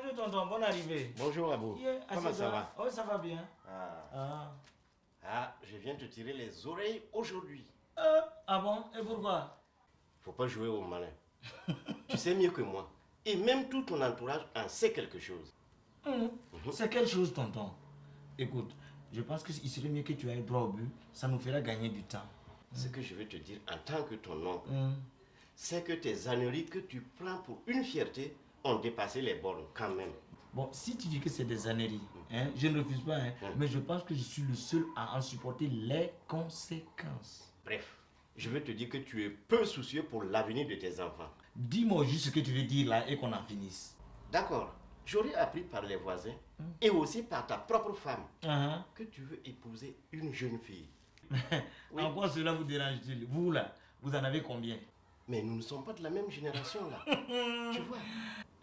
bonjour tonton, bonne arrivée. Bonjour Abou. Comment ça va? Oh, ça va bien. Je viens te tirer les oreilles aujourd'hui. Ah bon? Et pourquoi? Faut pas jouer au malin. Tu sais mieux que moi. Et même tout ton entourage en sait quelque chose. C'est quelle chose, tonton? Écoute, je pense qu'il serait mieux que tu ailles droit au but. Ça nous fera gagner du temps. Ce que je veux te dire en tant que ton oncle, c'est que tes âneries que tu prends pour une fierté ont dépassé les bornes quand même. Bon, si tu dis que c'est des âneries, je ne refuse pas, mais je pense que je suis le seul à en supporter les conséquences. Bref, je veux te dire que tu es peu soucieux pour l'avenir de tes enfants. Dis-moi juste ce que tu veux dire là et qu'on en finisse. D'accord, j'aurais appris par les voisins et aussi par ta propre femme que tu veux épouser une jeune fille. Oui. En quoi cela vous dérange-t-il? Vous là, vous en avez combien? Mais nous ne sommes pas de la même génération là. Tu vois?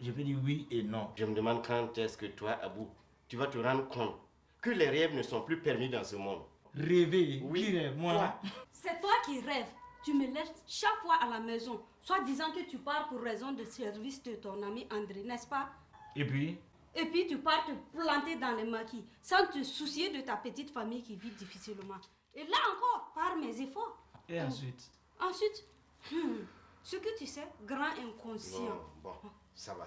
Je peux dire oui et non. Je me demande quand est-ce que toi, Abou, tu vas te rendre compte que les rêves ne sont plus permis dans ce monde. Rêver? Oui, qui rêve? Moi? C'est toi qui rêves. Tu me laisses chaque fois à la maison, soit disant que tu pars pour raison de service de ton ami André, n'est-ce pas? Et puis? Et puis tu pars te planter dans les maquis, sans te soucier de ta petite famille qui vit difficilement. Et là encore, par mes efforts. Et ensuite? Ensuite, ce que tu sais, grand inconscient. Bon, ça va.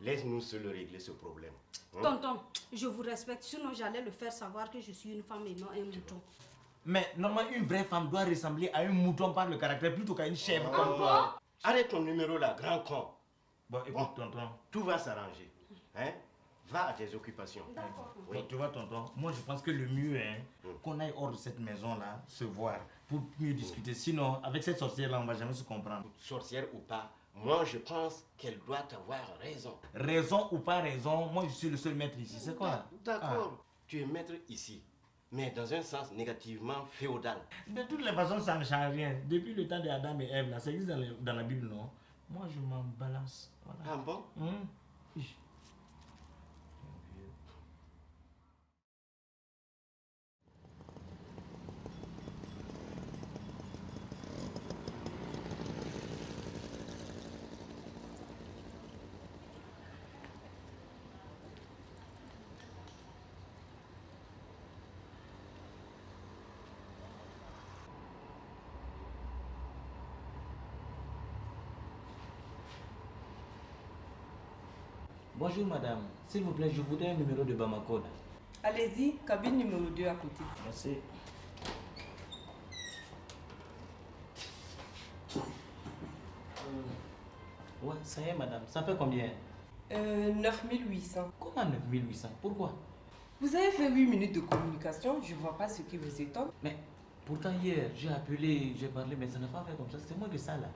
Laisse-nous seuls régler ce problème. Tonton, je vous respecte, sinon j'allais le faire savoir que je suis une femme et non un mouton. Mais normalement, une vraie femme doit ressembler à un mouton par le caractère plutôt qu'à une chèvre comme toi. Arrête ton numéro là, grand con. Bon, écoute, tonton. Tout va s'arranger. Va à tes occupations. D'accord. Oui. Tu vois, tonton, moi je pense que le mieux est qu'on aille hors de cette maison-là, se voir, pour mieux discuter. Sinon, avec cette sorcière-là, on ne va jamais se comprendre. Sorcière ou pas, moi je pense qu'elle doit avoir raison. Raison ou pas raison, moi je suis le seul maître ici, c'est quoi? D'accord, tu es maître ici, mais dans un sens négativement féodal. De toutes les façons, ça ne change rien. Depuis le temps d'Adam et Ève, là, ça existe dans la Bible, non? Moi je m'en balance. Voilà. Ah bon? Bonjour madame, s'il vous plaît, je voudrais un numéro de Bamako. Allez-y, cabine numéro 2 à côté. Merci. Ouais, ça y est madame, ça fait combien? 9800. Comment 9800? Pourquoi? Vous avez fait 8 minutes de communication, je ne vois pas ce qui vous étonne. Mais pourtant hier, j'ai appelé, j'ai parlé, mais ça n'a pas fait comme ça, c'était moins que ça là.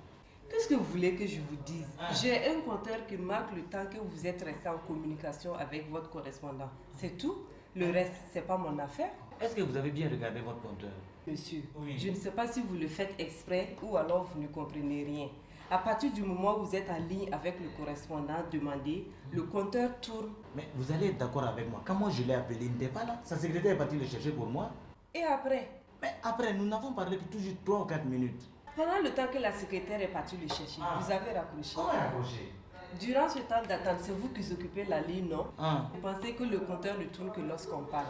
Qu'est-ce que vous voulez que je vous dise? J'ai un compteur qui marque le temps que vous êtes resté en communication avec votre correspondant. C'est tout. Le reste, c'est pas mon affaire. Est-ce que vous avez bien regardé votre compteur? Monsieur, Oui. je ne sais pas si vous le faites exprès ou alors vous ne comprenez rien. À partir du moment où vous êtes en ligne avec le correspondant demandé, le compteur tourne. Mais vous allez être d'accord avec moi. Quand moi je l'ai appelé, il n'était pas là. Sa secrétaire est partie le chercher pour moi. Et après? Mais après, nous n'avons parlé que toujours 3 ou 4 minutes. Pendant le temps que la secrétaire est partie le chercher, vous avez raccroché. Comment raccroché? Durant ce temps d'attente, c'est vous qui occupez la ligne, non? Vous pensez que le compteur ne tourne que lorsqu'on parle.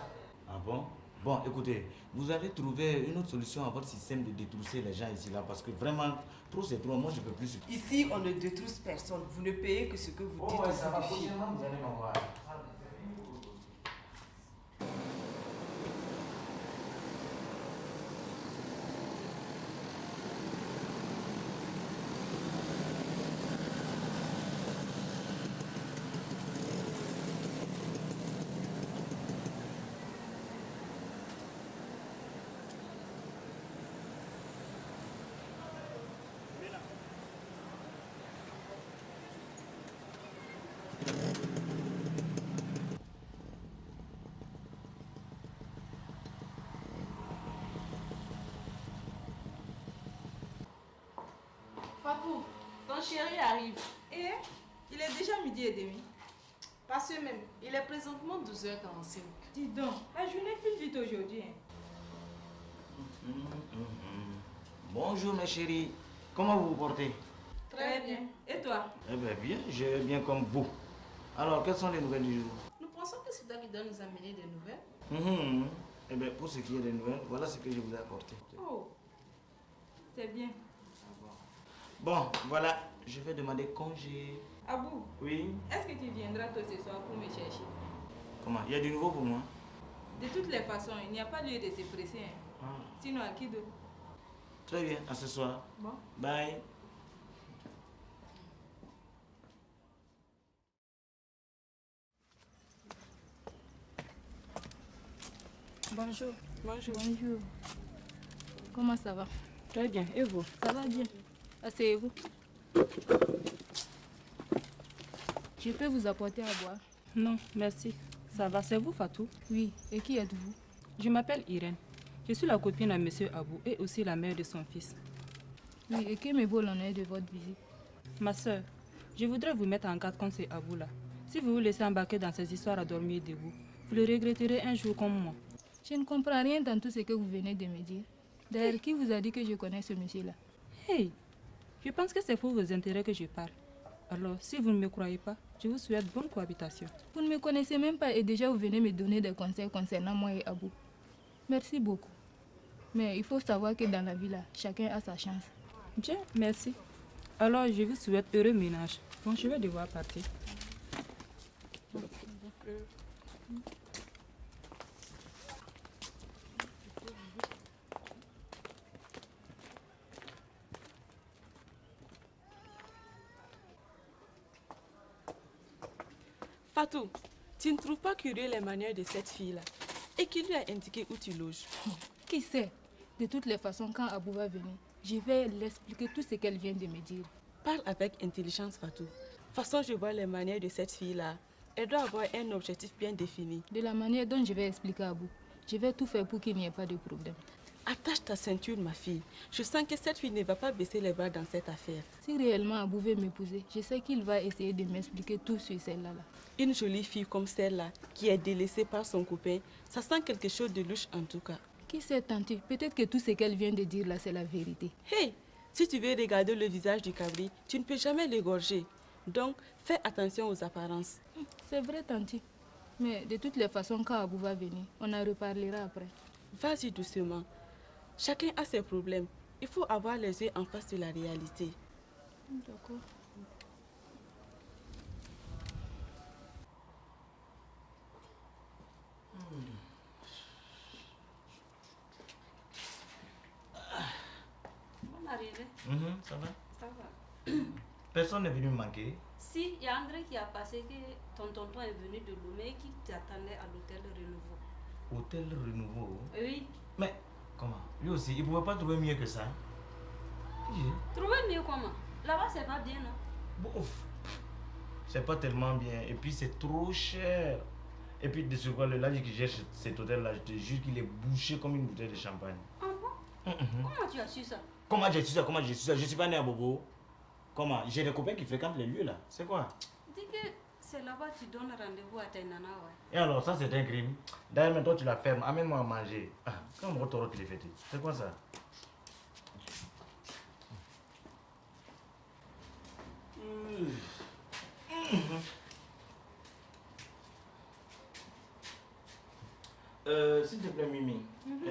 Ah bon? Bon, écoutez, vous allez trouver une autre solution à votre système de détrousser les gens ici là, parce que vraiment, trop c'est trop, moi je peux plus. Ici, on ne détrousse personne. Vous ne payez que ce que vous dites au bout du fil. Vous allez m'envoyer. Papou, ton chéri arrive. Et il est déjà 12h30. Pas ce même, il est présentement 12h45. Dis donc, la journée file vite aujourd'hui. Bonjour mes chéris, comment vous vous portez? Très bien. Et toi? Eh bien, bien, je vais bien comme vous. Alors, quelles sont les nouvelles du jour? Nous pensons que c'est toi qui dois nous amener des nouvelles. Eh bien, pour ce qui est des nouvelles, voilà ce que je vous ai apporté. Oh, c'est bien. Bon, voilà, je vais demander congé. Abou, Oui? est-ce que tu viendras tôt ce soir pour me chercher? Comment? Il y a du nouveau pour moi? De toutes les façons, il n'y a pas lieu de se presser. Hein. Sinon, à qui d'autre? Très bien, à ce soir. Bon. Bye. Bonjour. Bonjour. Bonjour. Comment ça va? Très bien. Et vous? Ça va bien. Asseyez-vous. Je peux vous apporter à boire? Non, merci. Ça va, c'est vous, Fatou? Oui. Et qui êtes-vous? Je m'appelle Irène. Je suis la copine de M. Abou et aussi la mère de son fils. Oui, et que me vaut l'honneur de votre visite? Ma soeur, je voudrais vous mettre en garde contre ces Abou-là. Si vous vous laissez embarquer dans ces histoires à dormir debout, vous le regretterez un jour comme moi. Je ne comprends rien dans tout ce que vous venez de me dire. D'ailleurs, qui vous a dit que je connais ce monsieur-là? Hey, je pense que c'est pour vos intérêts que je parle. Alors, si vous ne me croyez pas, je vous souhaite bonne cohabitation. Vous ne me connaissez même pas et déjà vous venez me donner des conseils concernant moi et Abou. Merci beaucoup. Mais il faut savoir que dans la vie, là, chacun a sa chance. Bien, merci. Alors, je vous souhaite heureux ménage. Bon, je vais devoir partir. Fatou, tu ne trouves pas curieux les manières de cette fille-là? Et qui lui a indiqué où tu loges? Qui sait? De toutes les façons, quand Abou va venir, je vais l'expliquer tout ce qu'elle vient de me dire. Parle avec intelligence, Fatou. De toute façon, je vois les manières de cette fille-là. Elle doit avoir un objectif bien défini. De la manière dont je vais expliquer à Abou, je vais tout faire pour qu'il n'y ait pas de problème. Attache ta ceinture, ma fille. Je sens que cette fille ne va pas baisser les bras dans cette affaire. Si réellement Abou veut m'épouser, je sais qu'il va essayer de m'expliquer tout sur celle-là. Une jolie fille comme celle-là, qui est délaissée par son copain, ça sent quelque chose de louche en tout cas. Qui sait, tante? Peut-être que tout ce qu'elle vient de dire là, c'est la vérité. Hey, si tu veux regarder le visage du cabri, tu ne peux jamais l'égorger. Donc, fais attention aux apparences. C'est vrai, tante. Mais de toutes les façons, quand Abou va venir, on en reparlera après. Vas-y doucement. Chacun a ses problèmes. Il faut avoir les yeux en face de la réalité. D'accord. Bonne arrivée. Ça va? Ça va. Personne n'est venu me manquer. Si, il y a André qui a passé que ton tonton est venu de Lomé et qui t'attendait à l'hôtel Renouveau. Hôtel Renouveau? Oui. Mais comment? Lui aussi, il ne pouvait pas trouver mieux que ça. Trouver mieux comment? Là-bas, c'est pas bien, non? Bouf. C'est pas tellement bien. Et puis, c'est trop cher. Et puis, de ce quoi, le lage qui gère cet hôtel-là, je te jure qu'il est bouché comme une bouteille de champagne. Ah bon? Comment tu as su ça? Comment j'ai su ça? Comment j'ai su ça? Je suis pas né à Bobo. Comment? J'ai des copains qui fréquentent les lieux là. C'est quoi? Dis que c'est là-bas que tu donnes rendez-vous à tes nanas, ouais. Et alors, ça c'est un crime. D'ailleurs, maintenant tu la fermes. Amène-moi à manger. Ah, quand on retrouve les fêtes. C'est quoi ça? S'il te plaît, Mimi,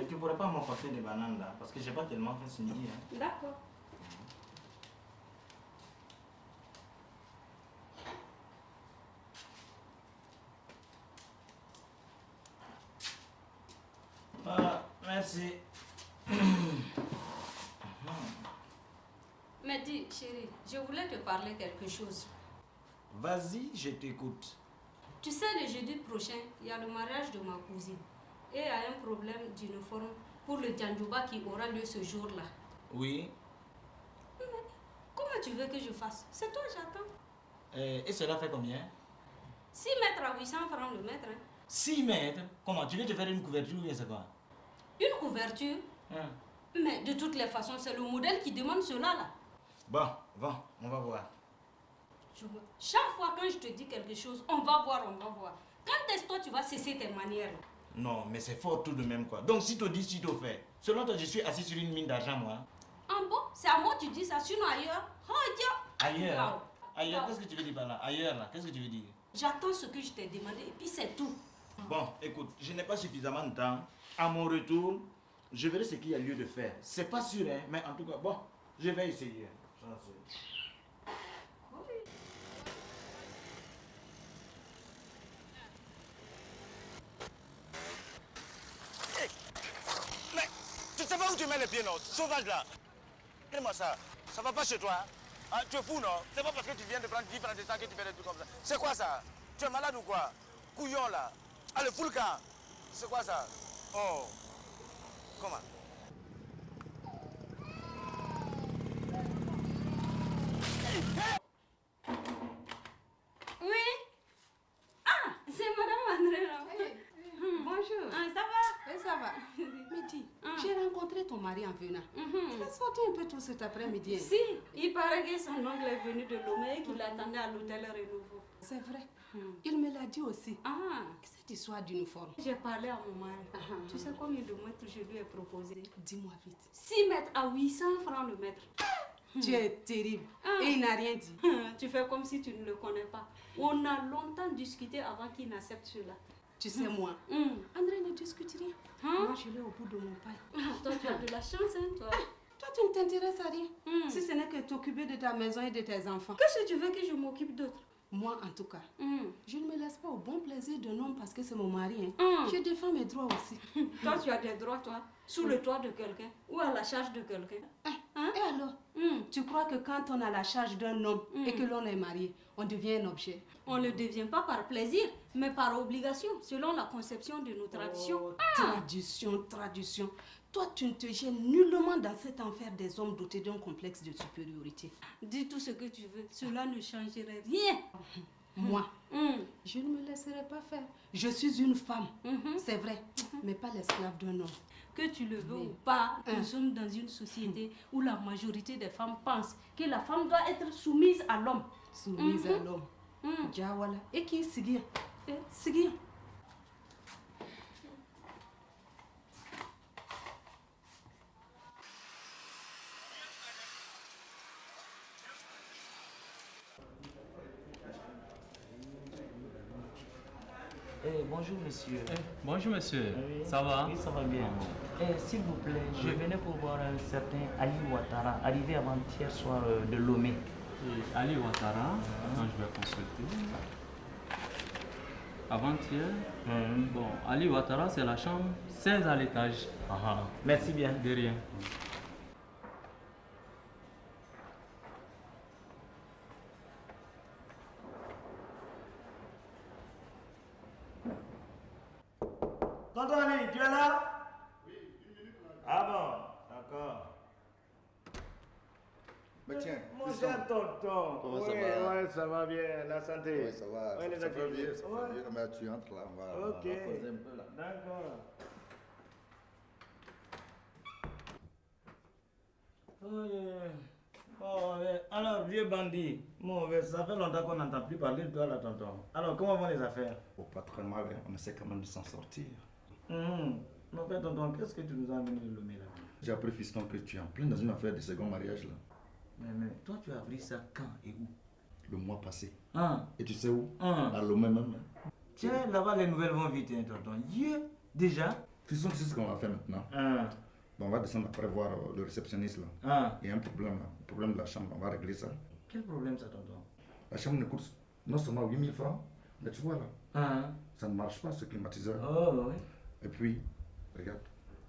tu pourrais pas m'apporter des bananes là? Parce que j'ai pas tellement fait ce midi. Hein. D'accord. Ah, merci. Mais dis, chérie, je voulais te parler quelque chose. Vas-y, je t'écoute. Tu sais, le jeudi prochain, il y a le mariage de ma cousine. Et il y a un problème d'uniforme pour le Djandjouba qui aura lieu ce jour-là. Oui. Mais comment tu veux que je fasse? C'est toi, j'attends. Et cela fait combien? 6 mètres à 800 francs le mètre. Hein. 6 mètres? Comment? Tu veux te faire une couverture ou bien c'est quoi? Une couverture? Mais de toutes les façons, c'est le modèle qui demande cela là. Bon, on va voir. Chaque fois quand je te dis quelque chose, on va voir. Quand est-ce que toi tu vas cesser tes manières? Non, mais c'est fort tout de même quoi. Donc si tu dis, si tu fais. Selon toi, je suis assis sur une mine d'argent moi. Ah bon? C'est à moi que tu dis ça, sinon ailleurs. Oh Dieu! Ailleurs? Ailleurs, qu'est-ce que tu veux dire par là? Ailleurs là, qu'est-ce que tu veux dire? J'attends ce que je t'ai demandé et puis c'est tout. Bon, écoute, je n'ai pas suffisamment de temps. À mon retour, je verrai ce qu'il y a lieu de faire. C'est pas sûr, hein, mais en tout cas, bon, je vais essayer. Ça, mais tu sais pas où tu mets les pieds, non? Sauvage là. Dis-moi ça. Ça va pas chez toi, hein? Ah, tu es fou, non? C'est pas parce que tu viens de prendre 10 francs de sang que tu fais des trucs comme ça. C'est quoi ça? Tu es malade ou quoi? Couillon là. Allez, fous le camp. C'est quoi ça? Oh. Comment? Oui? Ah, c'est Madame André là. Bonjour. Ah, ça va? Oui, ça va. Mais dis, j'ai rencontré ton mari en venant. Il est sorti un peu tôt cet après-midi. Si, il paraît que son oncle est venu de Lomé et qu'il l'attendait à l'hôtel Renouveau. C'est vrai. Il me l'a dit aussi. Ah, cette histoire d'uniforme. J'ai parlé à mon mari. Tu sais combien de mètres je lui ai proposé? Dis-moi vite. 6 mètres à 800 francs le mètre. Tu es terrible. Et il n'a rien dit. Tu fais comme si tu ne le connais pas. On a longtemps discuté avant qu'il n'accepte cela. Tu sais, moi, André ne discute rien. Moi, je l'ai au bout de mon paille. Toi, tu as de la chance, hein, toi. Toi, tu ne t'intéresses à rien. Si ce n'est que t'occuper de ta maison et de tes enfants. Qu'est-ce que tu veux que je m'occupe d'autre? Moi, en tout cas, je ne me laisse pas au bon plaisir d'un homme parce que c'est mon mari. Hein. Je défends mes droits aussi. Toi, tu as des droits, toi, sous le toit de quelqu'un ou à la charge de quelqu'un. Et alors, tu crois que quand on a la charge d'un homme et que l'on est marié, on devient un objet? On ne le devient pas par plaisir, mais par obligation, selon la conception de nos traditions. Tradition, tradition. Toi, tu ne te gênes nullement dans cet enfer des hommes dotés d'un complexe de supériorité. Dis tout ce que tu veux, cela ne changerait rien. Moi, je ne me laisserai pas faire. Je suis une femme, c'est vrai, mais pas l'esclave d'un homme. Que tu le veux ou pas, nous sommes dans une société où la majorité des femmes pensent que la femme doit être soumise à l'homme. Soumise à l'homme. Jawala. Et qui est Sigia? Sigia. Bonjour monsieur. Bonjour monsieur, Oui. ça va? Oui, ça va bien. S'il vous plaît, je venais pour voir un certain Ali Ouattara, arrivé avant-hier soir de Lomé. Ali Ouattara, attends, je vais consulter. Avant-hier, bon, Ali Ouattara, c'est la chambre 16 à l'étage. Merci bien. De rien. Tonton Ali, tu es là? Oui, 1 minute là. Ah bon, d'accord. Mais tiens, Mon cher tonton. Comment oui, ça va? Ouais, ça va bien, la santé. Oui, ça va. Ouais, les ça va activités. bien, ça va bien. Mais tu entres là, on va Ok. causer un peu là. D'accord. Alors, vieux bandit, ça fait longtemps qu'on n'entend plus parler de toi là, tonton. Alors, comment vont les affaires? Pas très mal, hein. On essaie quand même de s'en sortir. Mon père, tonton, qu'est-ce que tu nous as amené de Lomé là? J'ai appris, fiston, que tu es en plein dans une affaire de second mariage là. Mais toi, tu as appris ça quand et où? Le mois passé. Ah. Et tu sais où? Ah. À Lomé même. Tiens, là-bas, les nouvelles vont vite, hein, tonton. Déjà? Fiston, tu sais ce qu'on va faire maintenant? Bon, on va descendre après voir le réceptionniste là. Il y a un problème là. Le problème de la chambre, on va régler ça. Quel problème ça, tonton? La chambre ne coûte non seulement 8 000 francs, mais tu vois là. Ça ne marche pas ce climatiseur. Oh, oui. Et puis, regarde,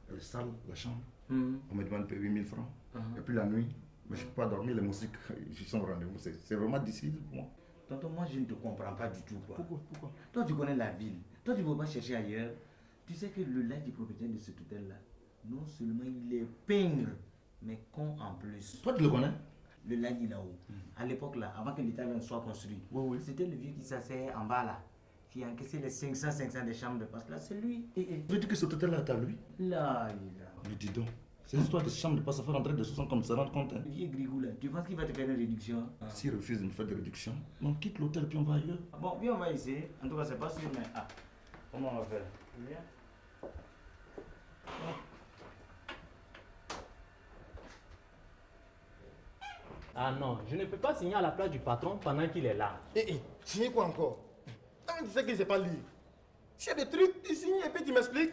elle est sale, la chambre. On me demande de payer 8 000 francs. Et puis la nuit, mais je ne peux pas dormir, les moustiques, ils sont au rendez-vous. C'est vraiment difficile pour moi. Tonton, moi je ne te comprends pas du tout. Quoi. Pourquoi? Toi tu connais la ville. Toi tu ne peux pas chercher ailleurs. Tu sais que le lac du propriétaire de cet hôtel-là, non seulement il est pingre, mais con en plus. Toi tu le connais? Le lac il est là-haut. À l'époque là, avant que l'État soit construit, c'était le vieux qui s'asseyait en bas là, qui a encaissé les 500 des chambres de passe là, c'est lui. Tu veux dire que cet hôtel-là est à lui? Là, mais dis donc, c'est l'histoire de chambre de passe à faire entrer des sous comme ça, rendre compte. Le vieux Grigou là, tu penses qu'il va te faire une réduction? S'il refuse de me faire des réductions, on quitte l'hôtel puis on va ailleurs. Bon, bien on va essayer. En tout cas, c'est pas sûr, mais comment on va faire? Viens. Ah non, je ne peux pas signer à la place du patron pendant qu'il est là. Signer quoi encore? Toi-même, tu sais que je ne sais pas lire. S'il y a des trucs, tu signes et puis tu m'expliques.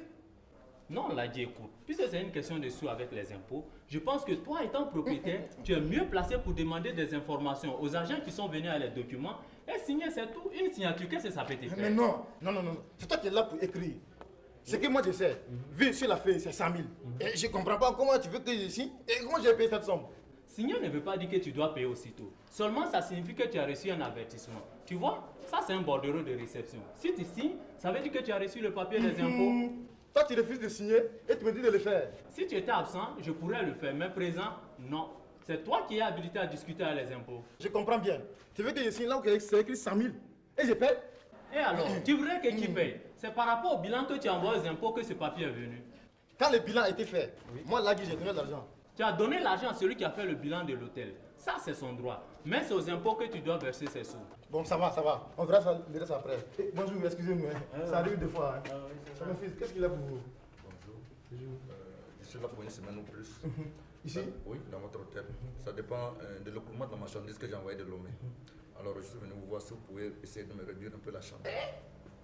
Non, Ladi, écoute, puisque c'est une question de sous avec les impôts, je pense que toi, étant propriétaire, tu es mieux placé pour demander des informations aux agents qui sont venus à les documents et signer, c'est tout. Une signature, qu'est-ce que ça peut te faire? Mais non. C'est toi qui es là pour écrire. Ce que moi je sais, vu sur la feuille, c'est 100 000. Et je ne comprends pas comment tu veux que je signe et comment j'ai payé cette somme. Signer ne veut pas dire que tu dois payer aussitôt. Seulement, ça signifie que tu as reçu un avertissement. Tu vois, ça c'est un bordereau de réception. Si tu signes, ça veut dire que tu as reçu le papier des impôts. Toi, tu refuses de signer et tu me dis de le faire. Si tu étais absent, je pourrais le faire, mais présent, non. C'est toi qui es habilité à discuter avec les impôts. Je comprends bien. Tu veux que je signe là où c'est écrit 100 000 et je paye? Et alors, tu voudrais que qui paye? C'est par rapport au bilan que tu envoies aux impôts que ce papier est venu. Quand le bilan a été fait, moi là, j'ai donné l'argent. Tu as donné l'argent à celui qui a fait le bilan de l'hôtel. Ça, c'est son droit. Mais c'est aux impôts que tu dois verser ces sous. Bon, ça va. On verra ça, le reste après. Bonjour, excusez-moi. Ça arrive deux fois. Hein. Mon fils, qu'est-ce qu'il a pour vous? Bonjour. Je suis là pour une semaine ou plus. Ici? Oui, dans votre hôtel. Ça dépend de l'écoulement de la marchandise que j'ai envoyé de Lomé. Alors, je suis venu vous voir si vous pouvez essayer de me réduire un peu la chambre.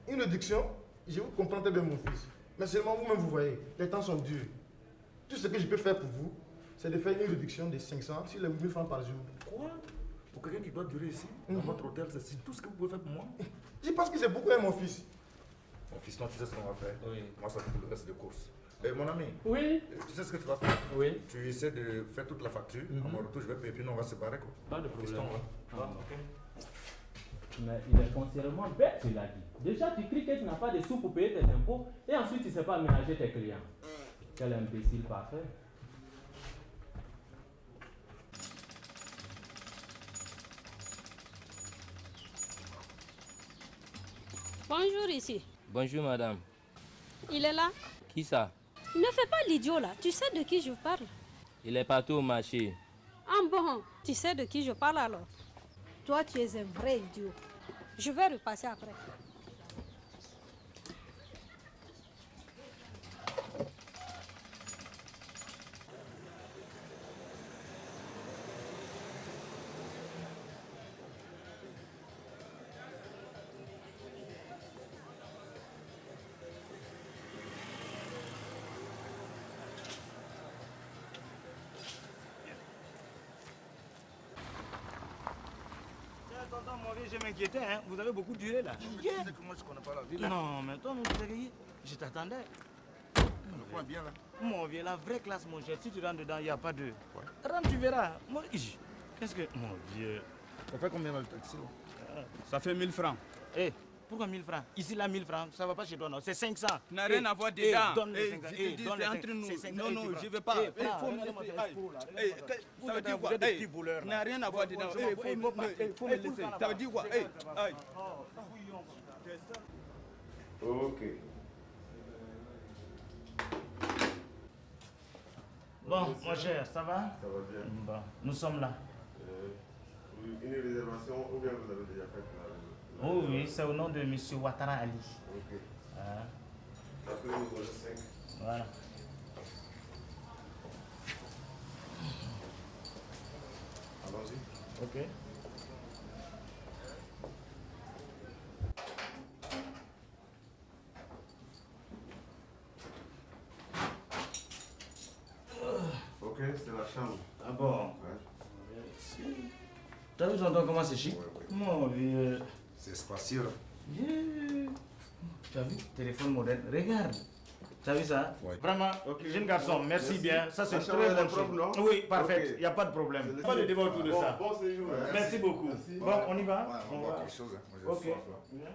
Une réduction? Je vous comprends très bien, mon fils. Mais seulement vous-même, vous voyez, les temps sont durs. Tout ce que je peux faire pour vous, c'est de faire une réduction de 500 sur les 1000 francs par jour. Quoi? Pour quelqu'un qui doit durer ici, dans votre hôtel, c'est tout ce que vous pouvez faire pour moi? Je pense que c'est beaucoup, hein, mon fils. Mon fils, non, tu sais ce qu'on va faire? Oui. Moi, ça fait pour le reste des courses. Mon ami, oui. Tu sais ce que tu vas faire? Oui. Tu essaies de faire toute la facture. À mon retour, je vais payer, puis nous, on va se séparer. Quoi. Pas de problème. Ok. Mais il est foncièrement bête, tu l'as dit. Déjà, tu cries que tu n'as pas de sous pour payer tes impôts et ensuite tu ne sais pas aménager tes clients. Quel imbécile parfait. Bonjour ici. Bonjour madame. Il est là? Qui ça? Ne fais pas l'idiot là. Tu sais de qui je parle? Il est partout au marché. Ah bon, tu sais de qui je parle alors? Toi, tu es un vrai idiot. Je vais repasser après. Je m'inquiétais, hein. Vous avez beaucoup duré là. Tu sais que moi je connais pas la ville. Non, mais toi, je t'attendais. Le point bien là. Mon vieux, la vraie classe, mon cher. Si tu rentres dedans, il n'y a pas de. Rentre, tu verras. Moi, qu'est-ce que. Mon vieux. Ça fait combien le taxi là? Ça fait 1000 francs. Eh, pourquoi 1000 francs? Ici, là, 1000 francs. Ça va pas chez toi, non? C'est 500. Tu n'as rien à voir dedans. Donne les 500. Je te dis, c'est entre nous. Non, non, je ne veux pas. Il faut me laisser. Ça veut dire quoi? Tu n'as rien à voir dedans. Il faut me laisser. Ça veut dire quoi? Ok. Bon, mon cher, ça va? Ça va bien. Bon, nous sommes là. Une réservation ou bien vous avez déjà fait la... Oh oui, c'est au nom de M. Ouattara Ali. Ok. Ah. Après, nous avons 5. Voilà. Allons-y. Ok. Ok, c'est la chambre. Ah bon? Ouais. T'as vu tonton comment c'est chic? Mon vieux. C'est spacieux. Yeah. Tu as vu? Téléphone moderne. Regarde. Tu as vu ça? Ouais. Vraiment, jeune garçon, merci bien. Ça c'est très bon chose. Oui, parfait. Il n'y a pas de problème. Pas de débat autour de ça. Bon séjour. Merci beaucoup. Merci. Bon, on y va? Ouais, on va quelque chose. Moi, j'ai Ok. soif, là.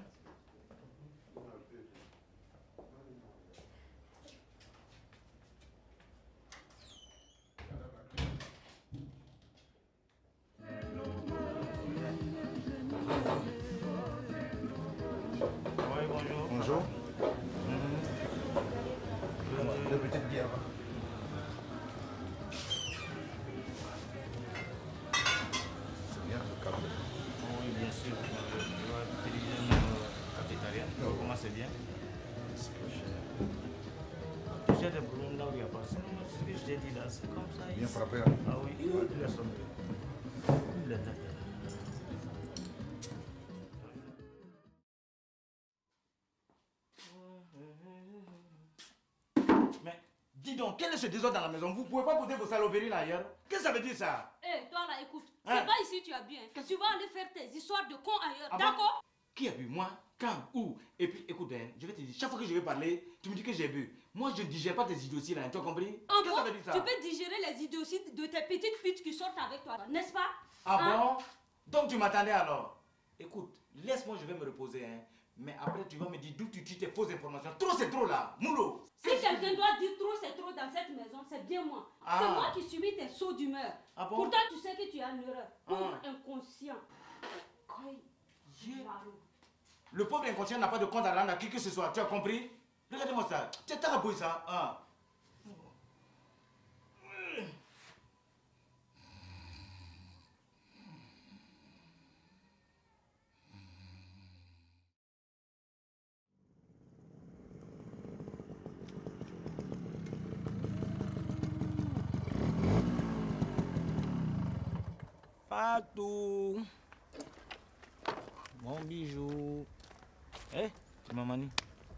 Oui, bonjour. Bonjour. Deux petites bières. C'est bien le câble. Oui, bien sûr. Télévision cafétéria. Comment c'est bien? J'ai des problèmes là où il n'y a pas ça. Ce que je t'ai dit là, c'est comme ça. Bien ici. frappé. Ah oui, il est sombre. Dis donc, quel est ce désordre dans la maison? Vous pouvez pas poser vos saloperies là ailleurs? Qu'est-ce que ça veut dire ça? Eh, toi là, écoute, Hein? c'est pas ici tu as bu, hein. Tu vas aller faire tes histoires de cons ailleurs, Ah bon? d'accord? Qui a bu? Moi? Quand? Où? Et puis, écoute, hein, je vais te dire, chaque fois que je vais parler, tu me dis que j'ai bu. Moi, je ne digère pas tes idioties là, tu as compris? Ah Qu'est-ce que ça veut dire ça? Tu peux digérer les idioties de tes petites filles qui sortent avec toi, n'est-ce pas? Ah Hein? bon? Donc tu m'attendais alors? Écoute, laisse-moi, je vais me reposer, hein. Mais après, tu vas me dire d'où tu tires tes fausses informations. Trop, c'est trop là, Moulo. Si quelqu'un doit dire trop, c'est trop dans cette maison, c'est bien moi. Ah. C'est moi qui subis tes sauts d'humeur. Ah bon? Pourtant, tu sais que tu as une erreur. Pauvre inconscient. Le pauvre inconscient n'a pas de compte à rendre à qui que ce soit, tu as compris? Regardez-moi ça. Tu as rappelé ça, hein? Fatou. Mon bijou. Eh, Mamani,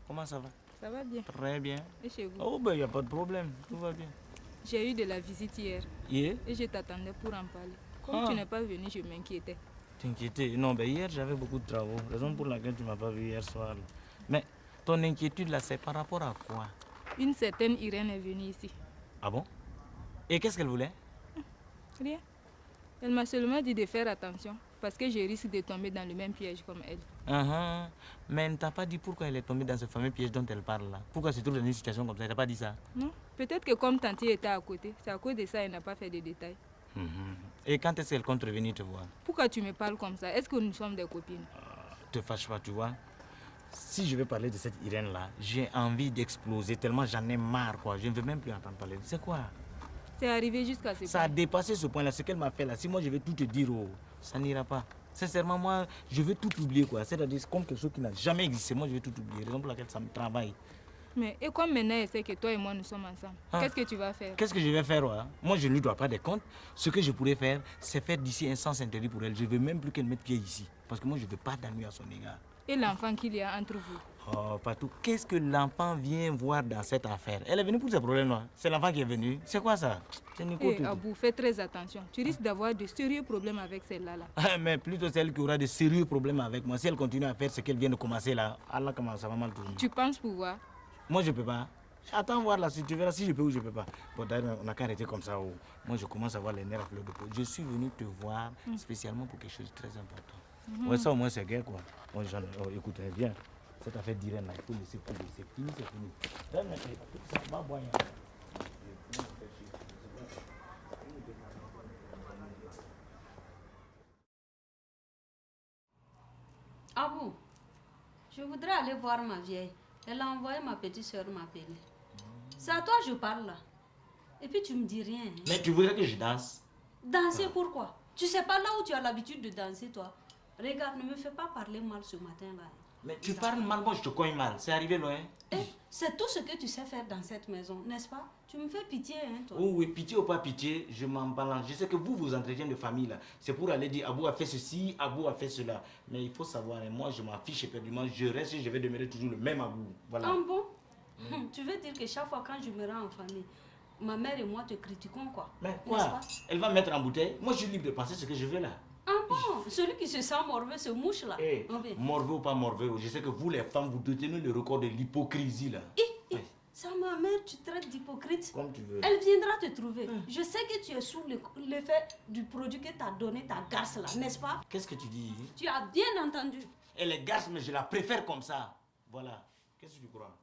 comment ça va? Ça va bien. Très bien. Et chez vous? Oh, ben, il n'y a pas de problème. Tout va bien. J'ai eu de la visite hier. Hier? Et je t'attendais pour en parler. Comme Ah. tu n'es pas venu, je m'inquiétais. T'inquiéter? Non, ben, hier, j'avais beaucoup de travaux. Raison pour laquelle tu ne m'as pas vu hier soir. Mais ton inquiétude, là, c'est par rapport à quoi? Une certaine Irène est venue ici. Ah bon? Et qu'est-ce qu'elle voulait? Rien. Elle m'a seulement dit de faire attention parce que je risque de tomber dans le même piège comme elle. Mais elle ne t'a pas dit pourquoi elle est tombée dans ce fameux piège dont elle parle là? Pourquoi elle se trouve dans une situation comme ça? Elle t'a pas dit ça? Non. Peut-être que comme Tanti était à côté, c'est à cause de ça qu'elle n'a pas fait de détails. Et quand est-ce qu'elle compte revenir te voir? Pourquoi tu me parles comme ça? Est-ce que nous sommes des copines? Te fâche pas, tu vois. Si je veux parler de cette Irène là, j'ai envie d'exploser tellement j'en ai marre quoi. Je ne veux même plus entendre parler. C'est quoi? C'est arrivé jusqu'à ce point. Ça a dépassé ce point là, ce qu'elle m'a fait là. Si moi je vais tout te dire, oh, ça n'ira pas. Sincèrement, moi, je veux tout oublier quoi. C'est-à-dire comme quelque chose qui n'a jamais existé. Moi, je veux tout oublier. Raison pour laquelle ça me travaille. Mais et comme maintenant elle sait que toi et moi nous sommes ensemble, qu'est-ce que tu vas faire? Qu'est-ce que je vais faire? Ouais? Moi, je ne lui dois pas des comptes. Ce que je pourrais faire, c'est faire d'ici un sens interdit pour elle. Je ne veux même plus qu'elle mette pied ici. Parce que moi, je ne veux pas d'ennui à son égard. Et l'enfant qu'il y a entre vous? Oh, Fatou, qu'est-ce que l'enfant vient voir dans cette affaire? Elle est venue pour ses problèmes, non? C'est l'enfant qui est venu. C'est quoi ça? C'est Nico. Hey, Abou, fais très attention. Tu risques d'avoir de sérieux problèmes avec celle-là. Là. Mais plutôt celle qui aura de sérieux problèmes avec moi. Si elle continue à faire ce qu'elle vient de commencer là, Allah, comment ça va mal tourner. Tu penses pouvoir? Moi, je peux pas. Attends voir là, si tu verras si je peux ou je peux pas. Bon, d'ailleurs, on n'a qu'à arrêter comme ça. Oh. Moi, je commence à voir les nerfs à fleur de peau. Je suis venu te voir spécialement pour quelque chose de très important. Ouais, ça au moins c'est guère quoi. Bon, écoute, viens. Cette affaire d'Irène là, il faut laisser couler. C'est fini, c'est fini. Ça va boire. Ah bon? Je voudrais aller voir ma vieille. Elle a envoyé ma petite soeur m'appeler. C'est à toi que je parle là. Et puis tu me dis rien. Hein? Mais tu voudrais que je danse? Danser pourquoi? Tu sais pas là où tu as l'habitude de danser toi. Regarde, ne me fais pas parler mal ce matin là. Mais tu parles mal, moi je te cogne mal. C'est arrivé loin. C'est tout ce que tu sais faire dans cette maison, n'est-ce pas? Tu me fais pitié, hein, toi. Oh oui, pitié ou pas pitié, je m'en balance. Je sais que vous entretiens de famille là. C'est pour aller dire Abou a fait ceci, Abou a fait cela. Mais il faut savoir, hein, moi je m'en fiche éperdument. Je reste et je vais demeurer toujours le même Abou. Voilà. Ah bon? Tu veux dire que chaque fois quand je me rends en famille, ma mère et moi te critiquons quoi? Mais quoi? Elle va me mettre en bouteille? Moi je suis libre de penser ce que je veux là. Ah bon? Celui qui se sent morveux se mouche là. Hey, morveux ou pas morveux, je sais que vous les femmes, vous détenez le record de l'hypocrisie là. Ça, ma mère, tu traites d'hypocrite. Comme tu veux. Elle viendra te trouver. Je sais que tu es sous l'effet du produit que t'a donné ta garce là, n'est-ce pas? Qu'est-ce que tu dis? Tu as bien entendu. Elle est garce, mais je la préfère comme ça. Voilà. Qu'est-ce que tu crois?